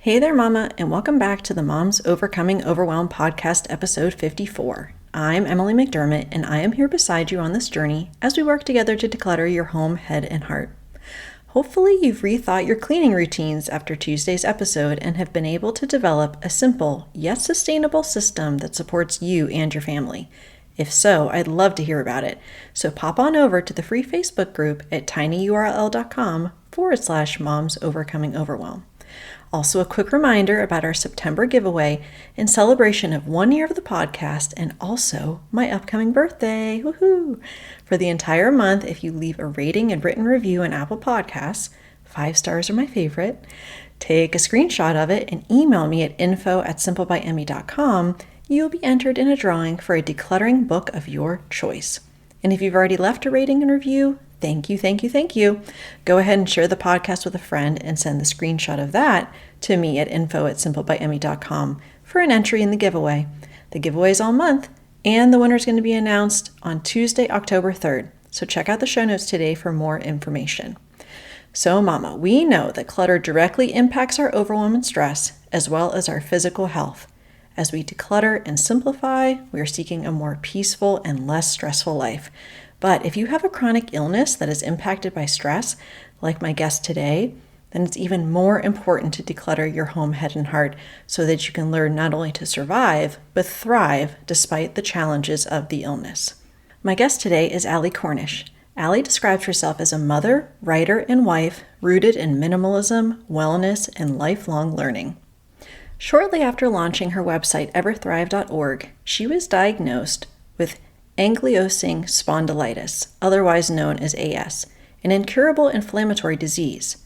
Hey there, Mama, and welcome back to the Moms Overcoming Overwhelm podcast, episode 54. I'm Emily McDermott, and I am here beside you on this journey as we work together to declutter your home, head, and heart. Hopefully, you've rethought your cleaning routines after Tuesday's episode and have been able to develop a simple yet sustainable system that supports you and your family. If so, I'd love to hear about it. So pop on over to the free Facebook group at tinyurl.com/Moms Overcoming Overwhelm. Also, a quick reminder about our September giveaway in celebration of 1 year of the podcast and also my upcoming birthday. Woohoo! For the entire month, if you leave a rating and written review on Apple Podcasts, 5 stars are my favorite, take a screenshot of it and email me at info@simplebyemmy.com, you'll be entered in a drawing for a decluttering book of your choice. And if you've already left a rating and review, thank you, thank you, thank you. Go ahead and share the podcast with a friend and send the screenshot of that to me at info@simplebyemmy.com for an entry in the giveaway. The giveaway is all month, and the winner is going to be announced on Tuesday, October 3rd. So check out the show notes today for more information. So, Mama, we know that clutter directly impacts our overwhelm and stress, as well as our physical health. As we declutter and simplify, we are seeking a more peaceful and less stressful life. But if you have a chronic illness that is impacted by stress, like my guest today, then it's even more important to declutter your home, head, and heart so that you can learn not only to survive, but thrive despite the challenges of the illness. My guest today is Ali Cornish. Ali describes herself as a mother, writer, and wife rooted in minimalism, wellness, and lifelong learning. Shortly after launching her website, everthrive.org, she was diagnosed with ankylosing spondylitis, otherwise known as AS, an incurable inflammatory disease.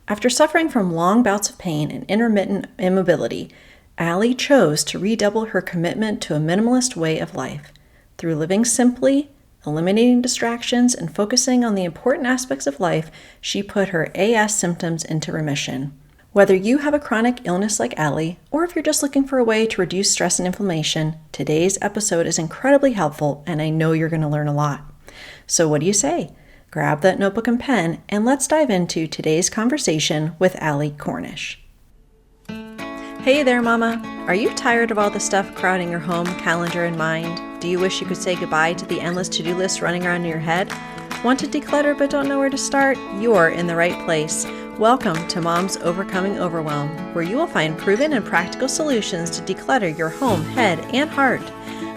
After suffering from long bouts of pain and intermittent immobility, Ali chose to redouble her commitment to a minimalist way of life. Through living simply, eliminating distractions, and focusing on the important aspects of life, she put her AS symptoms into remission. Whether you have a chronic illness like Ali, or if you're just looking for a way to reduce stress and inflammation, today's episode is incredibly helpful, and I know you're going to learn a lot. So what do you say? Grab that notebook and pen, and let's dive into today's conversation with Ali Cornish. Hey there, Mama. Are you tired of all the stuff crowding your home, calendar, and mind? Do you wish you could say goodbye to the endless to-do list running around in your head? Want to declutter but don't know where to start? You're in the right place. Welcome to Moms Overcoming Overwhelm, where you will find proven and practical solutions to declutter your home, head, and heart.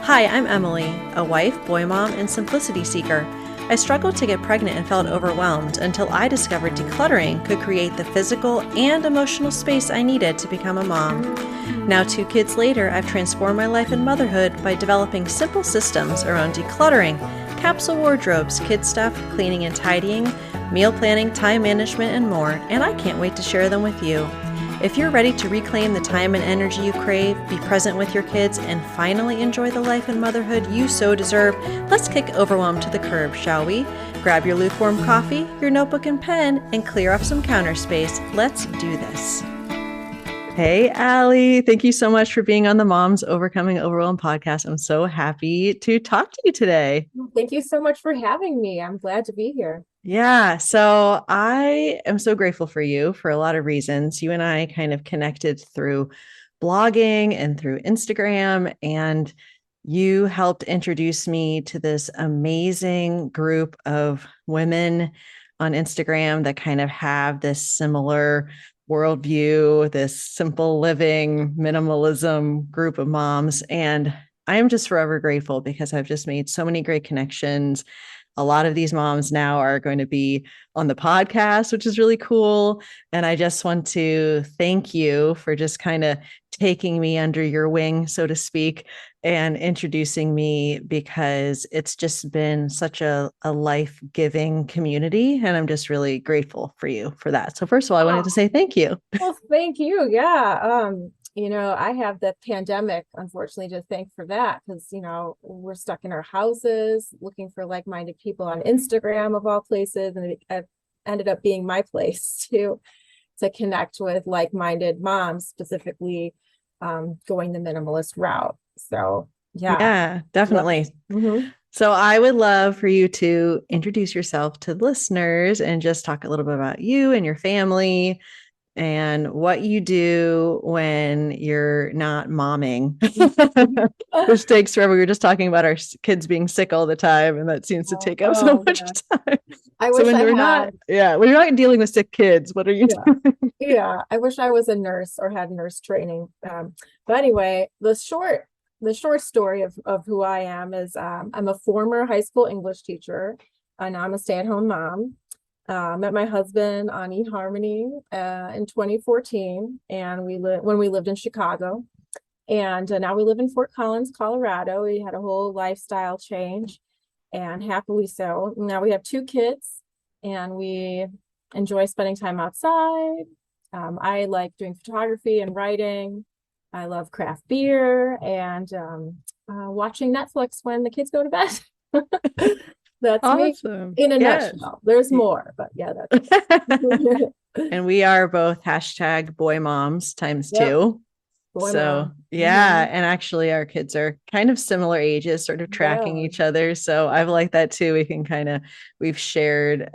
Hi, I'm Emily, a wife, boy mom, and simplicity seeker. I struggled to get pregnant and felt overwhelmed until I discovered decluttering could create the physical and emotional space I needed to become a mom. Now, 2 kids later, I've transformed my life and motherhood by developing simple systems around decluttering, capsule wardrobes, kid stuff, cleaning and tidying, meal planning, time management, and more, and I can't wait to share them with you. If you're ready to reclaim the time and energy you crave, be present with your kids, and finally enjoy the life and motherhood you so deserve, let's kick overwhelm to the curb, shall we? Grab your lukewarm coffee, your notebook and pen, and clear off some counter space. Let's do this. Hey, Ali, thank you so much for being on the Moms Overcoming Overwhelm podcast. I'm so happy to talk to you today. Thank you so much for having me. I'm glad to be here. Yeah, so I am so grateful for you for a lot of reasons. You and I kind of connected through blogging and through Instagram, and you helped introduce me to this amazing group of women on Instagram that kind of have this similar worldview, this simple living, minimalism group of moms. And I am just forever grateful because I've just made so many great connections. A lot of these moms now are going to be on the podcast, which is really cool. And I just want to thank you for just kind of taking me under your wing, so to speak, and introducing me, because it's just been such a life-giving community. And I'm just really grateful for you for that. So first of all, I wanted to say thank you. Well, thank you. Yeah. I have the pandemic, unfortunately, to thank for that because, we're stuck in our houses looking for like-minded people on Instagram of all places. And it ended up being my place to connect with like-minded moms, specifically going the minimalist route. So, yeah. Yeah, definitely. Mm-hmm. So I would love for you to introduce yourself to the listeners and just talk a little bit about you and your family, and what you do when you're not momming, which takes forever. We were just talking about our kids being sick all the time, and that seems to take up so Oh, much yeah. time. I So wish when I we're not, had. yeah, when you're not dealing with sick kids, what are you Yeah. doing? Yeah. I wish I was a nurse or had nurse training. But anyway, the short story of who I am is I'm a former high school English teacher, and I'm a stay-at-home mom. Met my husband on eHarmony in 2014, and we lived in Chicago, and now we live in Fort Collins, Colorado. We had a whole lifestyle change, and happily so. Now we have two kids, and we enjoy spending time outside. I like doing photography and writing. I love craft beer and watching Netflix when the kids go to bed. That's me Awesome. in a Yes. nutshell. There's more, but yeah, that's it. And we are both hashtag boy moms times Yep, two. boy, So mom. yeah, and actually our kids are kind of similar ages, sort of tracking Yeah. each other. So I've liked that too. We've shared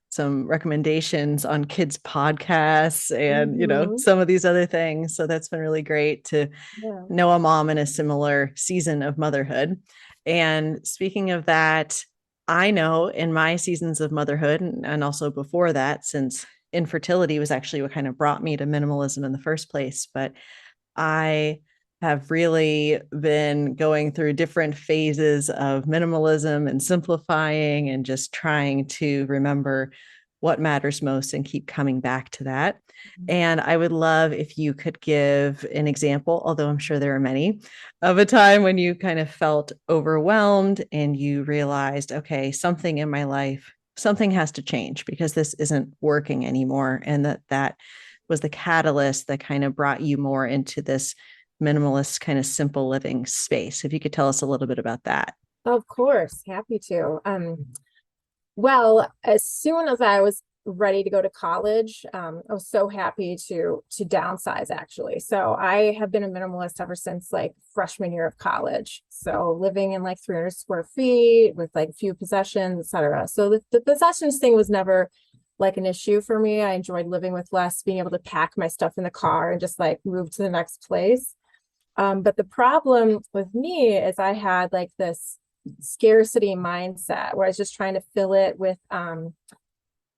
some recommendations on kids podcasts and Hmm. some of these other things. So that's been really great to Yeah. know a mom in a similar season of motherhood. And speaking of that, I know in my seasons of motherhood and also before that, since infertility was actually what kind of brought me to minimalism in the first place, but I have really been going through different phases of minimalism and simplifying and just trying to remember what matters most and keep coming back to that. And I would love if you could give an example, although I'm sure there are many, of a time when you kind of felt overwhelmed and you realized, okay, something in my life, something has to change because this isn't working anymore. And that was the catalyst that kind of brought you more into this minimalist kind of simple living space. If you could tell us a little bit about that. Of course, happy to. Well, as soon as I was ready to go to college, I was so happy to downsize actually. So I have been a minimalist ever since like freshman year of college. So living in like 300 square feet with like few possessions, etc. So the possessions thing was never like an issue for me. I enjoyed living with less, being able to pack my stuff in the car and just like move to the next place. But the problem with me is I had like this scarcity mindset where I was just trying to fill it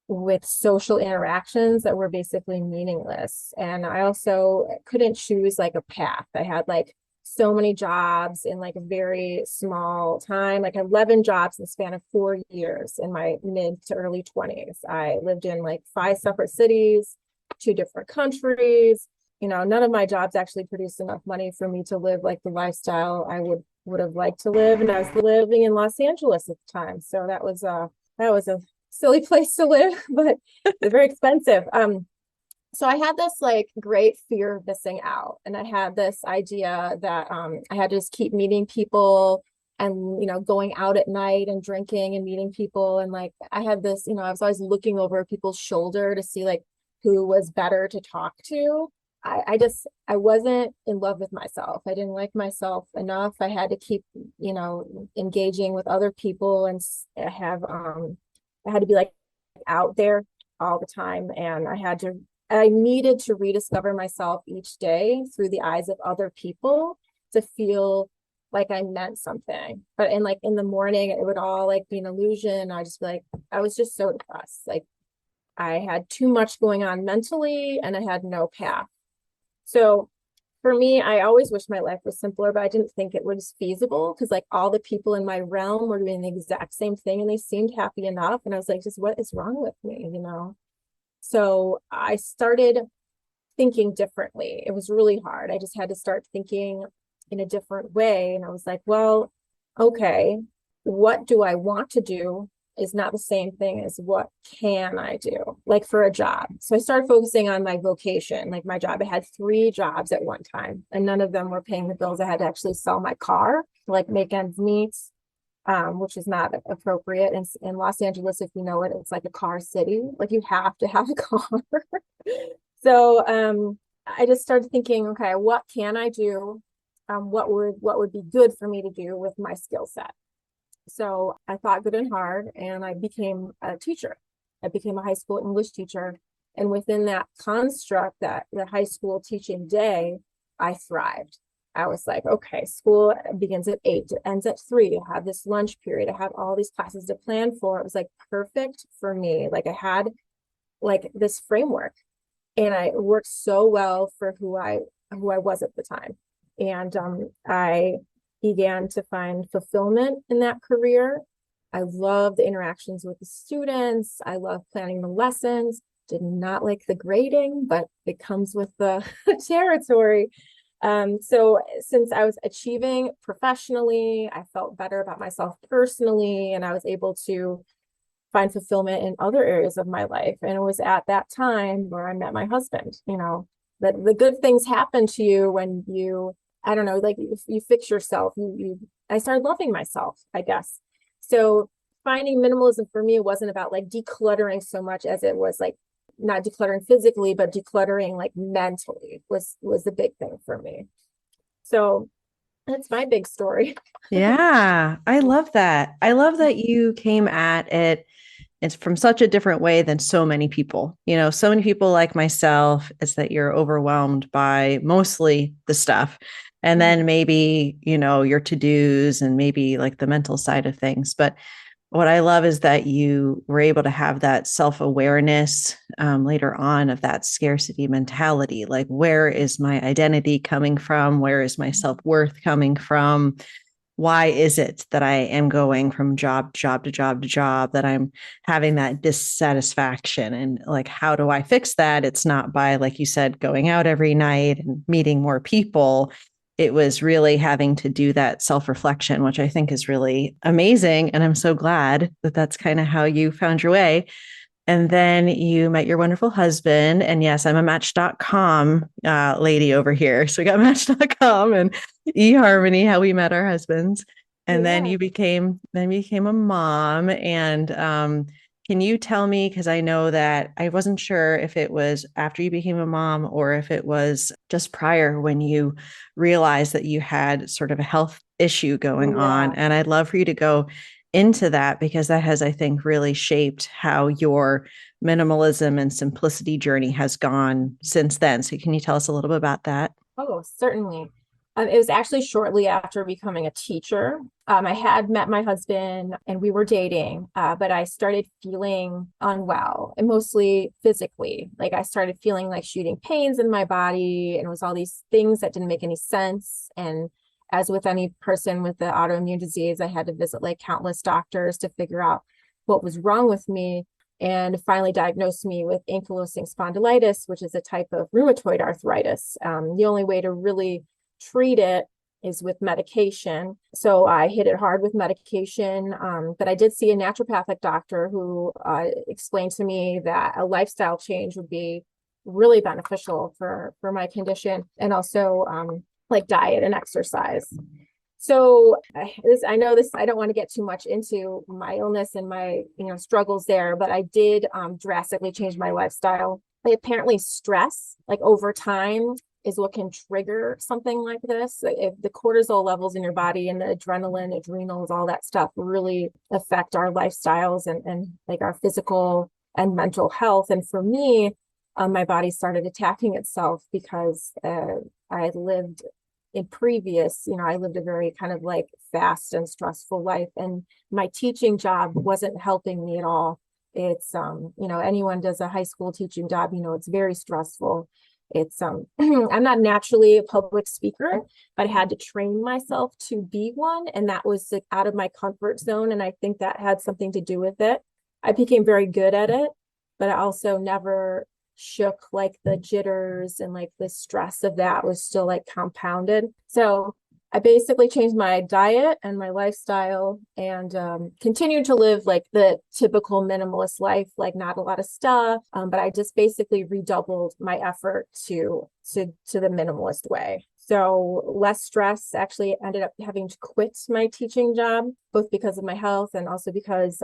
with social interactions that were basically meaningless. And I also couldn't choose like a path. I had like so many jobs in like a very small time, like 11 jobs in the span of 4 years in my mid to early 20s. I lived in like 5 separate cities, 2 different countries. None of my jobs actually produced enough money for me to live like the lifestyle I would have liked to live. And I was living in Los Angeles at the time. So that was a silly place to live, but it's very expensive. So I had this like great fear of missing out. And I had this idea that I had to just keep meeting people and, going out at night and drinking and meeting people. And like, I had this, I was always looking over people's shoulder to see like who was better to talk to. I wasn't in love with myself. I didn't like myself enough. I had to keep, engaging with other people and I had to be like out there all the time. And I needed to rediscover myself each day through the eyes of other people to feel like I meant something. But in the morning, it would all like be an illusion. I was just so depressed. Like I had too much going on mentally and I had no path. So for me, I always wish my life was simpler, but I didn't think it was feasible because like all the people in my realm were doing the exact same thing and they seemed happy enough. And I was like, just what is wrong with me? So I started thinking differently. It was really hard. I just had to start thinking in a different way. And I was like, well, okay, what do I want to do is not the same thing as what can I do, like for a job. So I started focusing on my vocation, like my job. I had 3 jobs at one time, and none of them were paying the bills. I had to actually sell my car, like make ends meet, which is not appropriate. In Los Angeles, if you know it, it's like a car city. Like you have to have a car. So I just started thinking, okay, what can I do? What would be good for me to do with my skill set? So I thought good and hard, and I became a teacher. I became a high school English teacher. And within that construct, that the high school teaching day, I thrived. I was like, okay, school begins at 8, it ends at 3. I have this lunch period. I have all these classes to plan for. It was like perfect for me. Like I had like this framework, and I worked so well for who I was at the time. And I began to find fulfillment in that career. I love the interactions with the students. I love planning the lessons. Did not like the grading, but it comes with the territory. So since I was achieving professionally, I felt better about myself personally, and I was able to find fulfillment in other areas of my life. And it was at that time where I met my husband, that the good things happen to you when you, I don't know, like you fix yourself, I started loving myself, I guess. So finding minimalism for me wasn't about like decluttering so much as it was like not decluttering physically, but decluttering like mentally was the big thing for me. So that's my big story. Yeah, I love that. I love that you came at it. It's from such a different way than so many people. So many people like myself, it's that you're overwhelmed by mostly the stuff. And then maybe, your to-dos and maybe like the mental side of things. But what I love is that you were able to have that self-awareness later on of that scarcity mentality. Like, where is my identity coming from? Where is my self-worth coming from? Why is it that I am going from job to job to job to job, that I'm having that dissatisfaction? And like, how do I fix that? It's not by, like you said, going out every night and meeting more people. It was really having to do that self-reflection, which I think is really amazing. And I'm so glad that that's kind of how you found your way. And then you met your wonderful husband. And yes, I'm a match.com lady over here. So we got match.com and eHarmony, how we met our husbands. And then Yeah. you became a mom. And can you tell me, because I know that I wasn't sure if it was after you became a mom or if it was just prior when you realized that you had sort of a health issue going on. Yeah. And I'd love for you to go into that because that has, I think, really shaped how your minimalism and simplicity journey has gone since then. So can you tell us a little bit about that? Oh, certainly. It was actually shortly after becoming a teacher. I had met my husband and we were dating, but I started feeling unwell and mostly physically. Like I started feeling like shooting pains in my body, and it was all these things that didn't make any sense. And as with any person with the autoimmune disease, I had to visit like countless doctors to figure out what was wrong with me, and finally diagnosed me with ankylosing spondylitis, which is a type of rheumatoid arthritis. The only way to really treat it is with medication. So I hit it hard with medication, but I did see a naturopathic doctor who explained to me that a lifestyle change would be really beneficial for my condition, and also like diet and exercise. So I know this, I don't want to get too much into my illness and my, struggles there, but I did drastically change my lifestyle. Apparently stress, like over time, is what can trigger something like this. Like if the cortisol levels in your body and the adrenaline, adrenals, all that stuff really affect our lifestyles and like our physical and mental health. And for me, my body started attacking itself because I had lived I lived a very kind of like fast and stressful life, and my teaching job wasn't helping me at all. It's, anyone does a high school teaching job, it's very stressful. It's, I'm not naturally a public speaker, but I had to train myself to be one. And that was like out of my comfort zone. And I think that had something to do with it. I became very good at it, but I also never shook, like the jitters and like the stress of that was still like compounded. So I basically changed my diet and my lifestyle, and continued to live like the typical minimalist life, like not a lot of stuff. But I just basically redoubled my effort to the minimalist way. So less stress. Actually ended up having to quit my teaching job, both because of my health and also because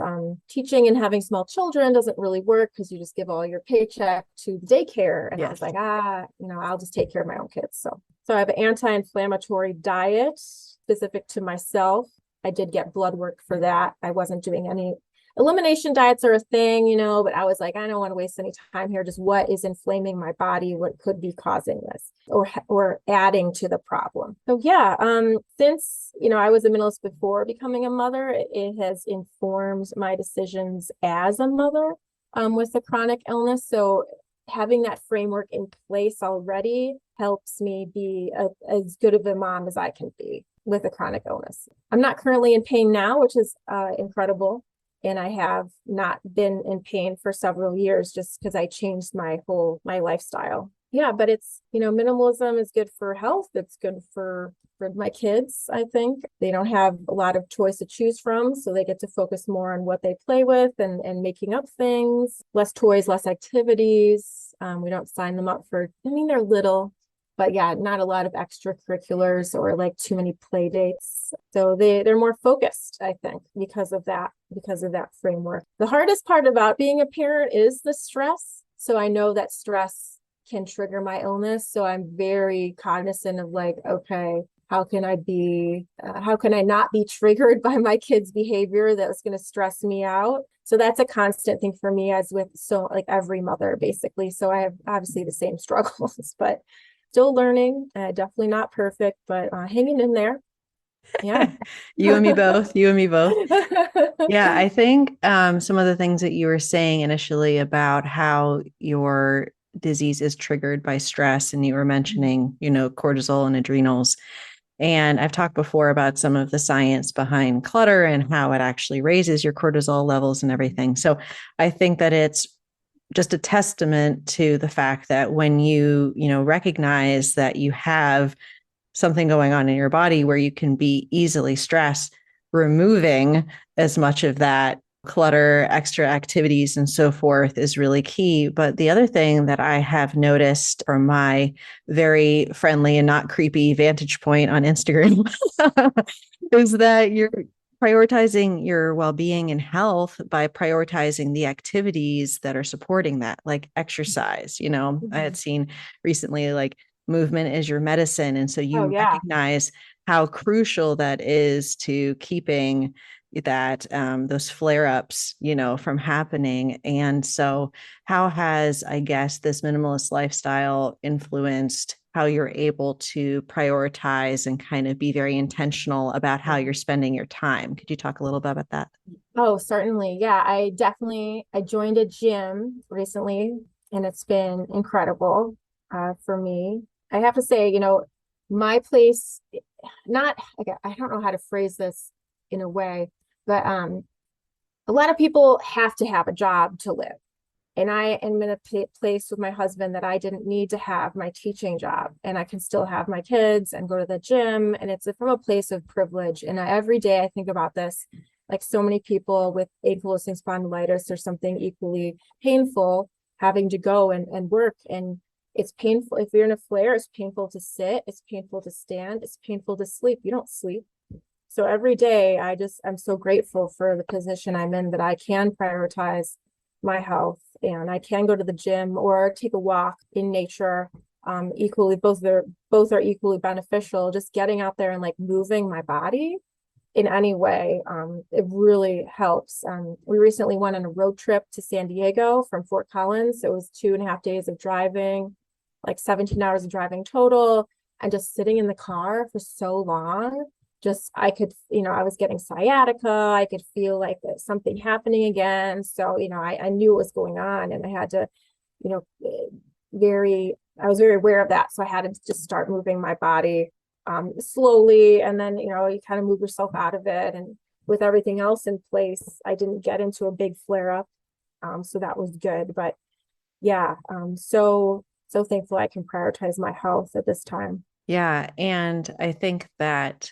teaching and having small children doesn't really work because you just give all your paycheck to the daycare. And I was like, I'll just take care of my own kids. So I have an anti-inflammatory diet specific to myself. I did get blood work for that. I wasn't doing any elimination diets are a thing, but I was like, I don't want to waste any time here. Just what is inflaming my body? What could be causing this or adding to the problem? So yeah, since, I was a minimalist before becoming a mother, it has informed my decisions as a mother, with a chronic illness. So having that framework in place already helps me be as good of a mom as I can be with a chronic illness. I'm not currently in pain now, which is incredible. And I have not been in pain for several years just because I changed my lifestyle. Yeah, but it's, minimalism is good for health. It's good for my kids. I think they don't have a lot of choice to choose from, so they get to focus more on what they play with and making up things, less toys, less activities. We don't sign them up for, they're little, but yeah, not a lot of extracurriculars or like too many play dates. So they're more focused, I think, because of that framework. The hardest part about being a parent is the stress. So I know that stress can trigger my illness. So I'm very cognizant of like, okay, how can I not be triggered by my kids' behavior that's going to stress me out? So that's a constant thing for me, as with like every mother, basically. So I have obviously the same struggles, but still learning. Definitely not perfect, but hanging in there. Yeah. You and me both. You and me both. Yeah, I think some of the things that you were saying initially about how your disease is triggered by stress, and you were mentioning, cortisol and adrenals. And I've talked before about some of the science behind clutter and how it actually raises your cortisol levels and everything. So I think that it's just a testament to the fact that when you recognize that you have something going on in your body where you can be easily stressed, removing as much of that clutter, extra activities, and so forth is really key. But the other thing that I have noticed from my very friendly and not creepy vantage point on Instagram is that you're prioritizing your well-being and health by prioritizing the activities that are supporting that, like exercise. I had seen recently, like, movement is your medicine. And so Oh you yeah. recognize how crucial that is to keeping that those flare-ups, from happening. And so how has, I guess, this minimalist lifestyle influenced how you're able to prioritize and kind of be very intentional about how you're spending your time? Could you talk a little bit about that? Oh, certainly. Yeah, I joined a gym recently, and it's been incredible for me. I have to say, my place, not, I don't know how to phrase this in a way, but a lot of people have to have a job to live. And I am in a place with my husband that I didn't need to have my teaching job, and I can still have my kids and go to the gym. And it's from a place of privilege. And every day I think about this, like so many people with ankylosing spondylitis or something equally painful, having to go and work. And it's painful. If you're in a flare, it's painful to sit, it's painful to stand, it's painful to sleep. You don't sleep. So every day I'm so grateful for the position I'm in, that I can prioritize my health, and I can go to the gym or take a walk in nature. Equally, both are equally beneficial. Just getting out there and like moving my body in any way, it really helps. We recently went on a road trip to San Diego from Fort Collins. It was 2.5 days of driving, like 17 hours of driving total, and just sitting in the car for so long. I could, I was getting sciatica. I could feel like there's something happening again. So, I knew what was going on, and I had to, you know, I was very aware of that. So I had to just start moving my body slowly. And then, you kind of move yourself out of it. And with everything else in place, I didn't get into a big flare up. So that was good. But yeah, so thankful I can prioritize my health at this time. Yeah. And I think that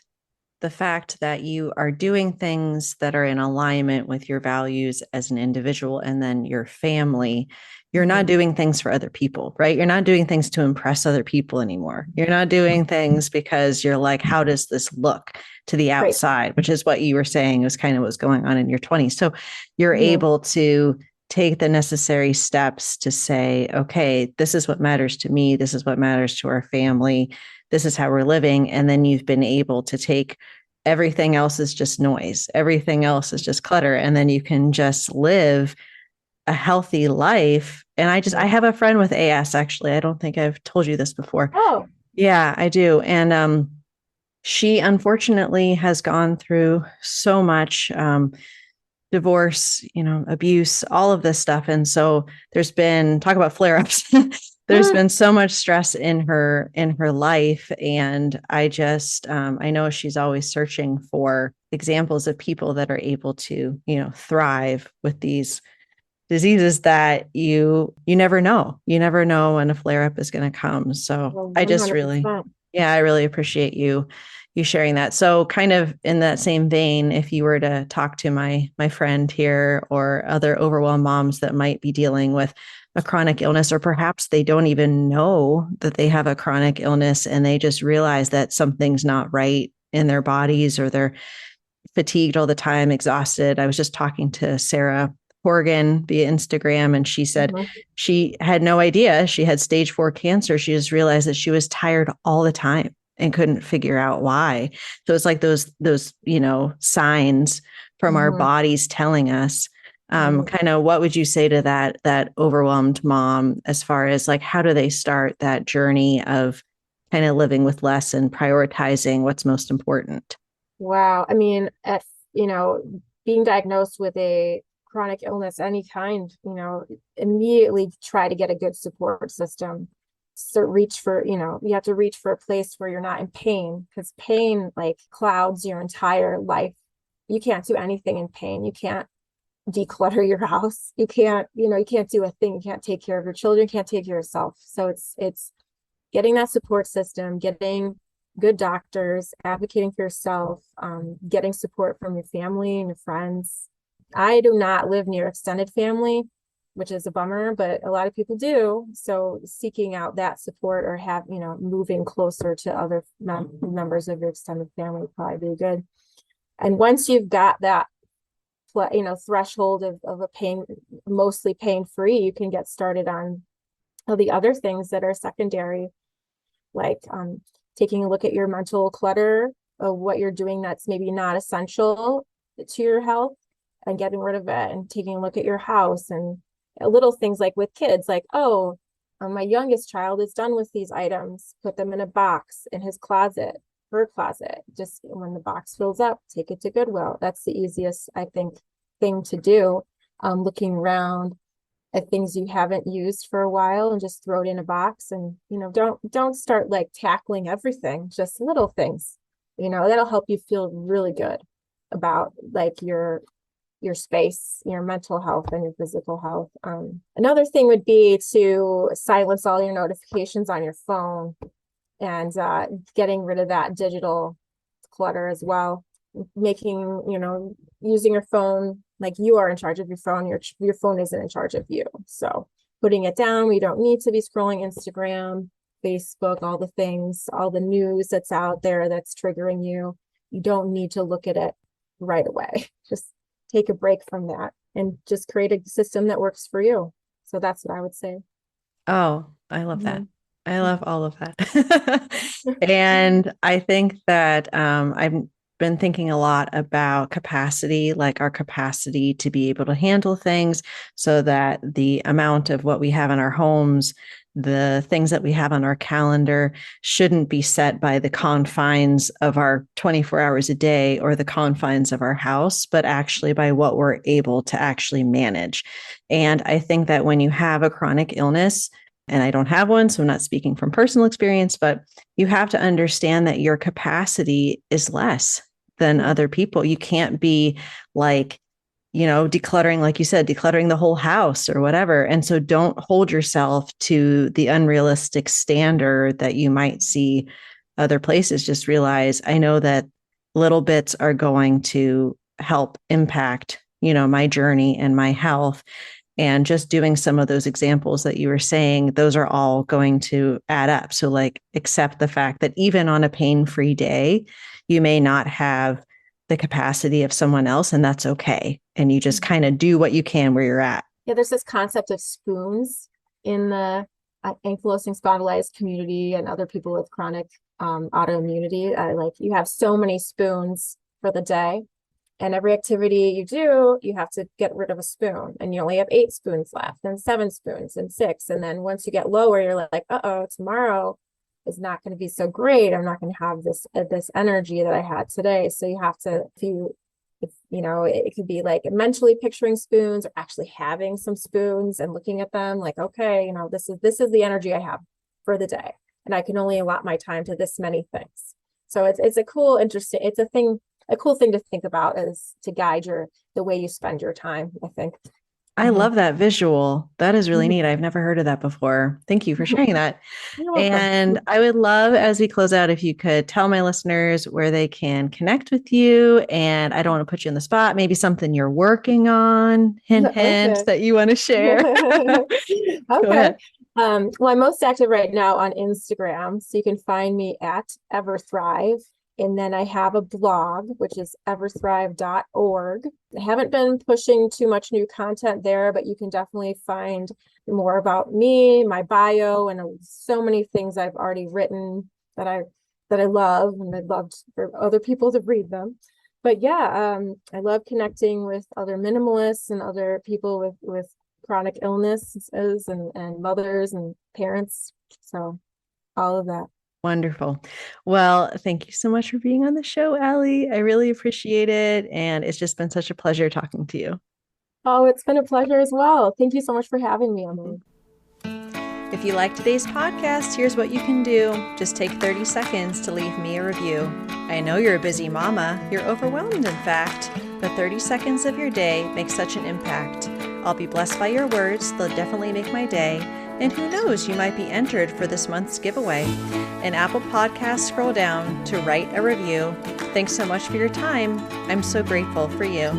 the fact that you are doing things that are in alignment with your values as an individual and then your family, you're not doing things for other people, right? You're not doing things to impress other people anymore. You're not doing things because you're like, how does this look to the outside, right? Which is what you were saying was kind of what's going on in your 20s. So you're able to take the necessary steps to say, okay, this is what matters to me. This is what matters to our family. This is how we're living. And then you've been able to take everything else is just noise. Everything else is just clutter. And then you can just live a healthy life. And I have a friend with AS, actually. I don't think I've told you this before. Oh, Yeah, I do. And she unfortunately has gone through so much divorce, abuse, all of this stuff. And so there's been talk about flare-ups. There's been so much stress in her life. And I know she's always searching for examples of people that are able to, thrive with these diseases that you never know. You never know when a flare up is going to come. So well, I just really, 100%. yeah, I really appreciate you sharing that. So kind of in that same vein, if you were to talk to my friend here or other overwhelmed moms that might be dealing with a chronic illness, or perhaps they don't even know that they have a chronic illness and they just realize that something's not right in their bodies, or they're fatigued all the time, exhausted. I was just talking to Sarah Horgan via Instagram, and she said she had no idea she had stage 4 cancer. She just realized that she was tired all the time and couldn't figure out why. So it's like those signs from our bodies telling us. Kind of what would you say to that overwhelmed mom, as far as like, how do they start that journey of kind of living with less and prioritizing what's most important? Wow. I mean, being diagnosed with a chronic illness, any kind, immediately try to get a good support system. So you have to reach for a place where you're not in pain, because pain like clouds your entire life. You can't do anything in pain. You can't declutter your house. You can't do a thing. You can't take care of your children, can't take care of yourself. So it's getting that support system, getting good doctors, advocating for yourself, getting support from your family and your friends. I do not live near extended family, which is a bummer, but a lot of people do. So seeking out that support, or moving closer to other members of your extended family would probably be good. And once you've got that, threshold of mostly pain-free, you can get started on all the other things that are secondary, like taking a look at your mental clutter of what you're doing that's maybe not essential to your health, and getting rid of it, and taking a look at your house, and little things like with kids, like, oh, my youngest child is done with these items, put them in a box in his closet, her closet. Just when the box fills up, take it to Goodwill. That's the easiest, I think, thing to do. Looking around at things you haven't used for a while and just throw it in a box, and don't start like tackling everything, just little things, that'll help you feel really good about like your space, your mental health and your physical health. Another thing would be to silence all your notifications on your phone, and getting rid of that digital clutter as well. Making, using your phone like you are in charge of your phone. Your phone isn't in charge of you. So putting it down. We don't need to be scrolling Instagram, Facebook, all the things, all the news that's out there that's triggering you. You don't need to look at it right away. Just take a break from that and just create a system that works for you. So that's what I would say. Oh, I love that. I love all of that. And I think that I've been thinking a lot about capacity, like our capacity to be able to handle things, so that the amount of what we have in our homes, the things that we have on our calendar, shouldn't be set by the confines of our 24 hours a day or the confines of our house, but actually by what we're able to actually manage. And I think that when you have a chronic illness, and I don't have one, so I'm not speaking from personal experience, but you have to understand that your capacity is less than other people. You can't be like, decluttering, like you said, decluttering the whole house or whatever. And so don't hold yourself to the unrealistic standard that you might see other places. Just realize, I know that little bits are going to help impact, my journey and my health. And just doing some of those examples that you were saying, those are all going to add up. So like, accept the fact that even on a pain-free day, you may not have the capacity of someone else, and that's okay. And you just kind of do what you can where you're at. Yeah, there's this concept of spoons in the ankylosing spondylitis community and other people with chronic autoimmunity. You have so many spoons for the day, and every activity you do, you have to get rid of a spoon, and you only have 8 spoons left, and 7 spoons, and 6. And then once you get lower, you're like, uh-oh, tomorrow is not going to be so great. I'm not going to have this energy that I had today. So you have to, if you know, it could be like mentally picturing spoons or actually having some spoons and looking at them like, okay, you know, this is the energy I have for the day, and I can only allot my time to this many things. So it's a cool, interesting, a cool thing to think about, is to guide the way you spend your time, I think. I love that visual. That is really Mhm. neat. I've never heard of that before. Thank you for sharing that. You're welcome. And I would love, as we close out, if you could tell my listeners where they can connect with you. And I don't want to put you on the spot, maybe something you're working on, hint, hint, Okay. that you want to share. Go Okay. ahead. Well, I'm most active right now on Instagram, so you can find me at EverThrive. And then I have a blog, which is everthrive.org. I haven't been pushing too much new content there, but you can definitely find more about me, my bio, and so many things I've already written that I love, and I'd love for other people to read them. But yeah, I love connecting with other minimalists and other people with chronic illnesses, and mothers and parents. So all of that. Wonderful. Well, thank you so much for being on the show, Ali. I really appreciate it. And it's just been such a pleasure talking to you. Oh, it's been a pleasure as well. Thank you so much for having me, Emily. If you like today's podcast, here's what you can do. Just take 30 seconds to leave me a review. I know you're a busy mama. You're overwhelmed, in fact. But 30 seconds of your day makes such an impact. I'll be blessed by your words. They'll definitely make my day. And who knows, you might be entered for this month's giveaway. In Apple Podcasts, scroll down to write a review. Thanks so much for your time. I'm so grateful for you.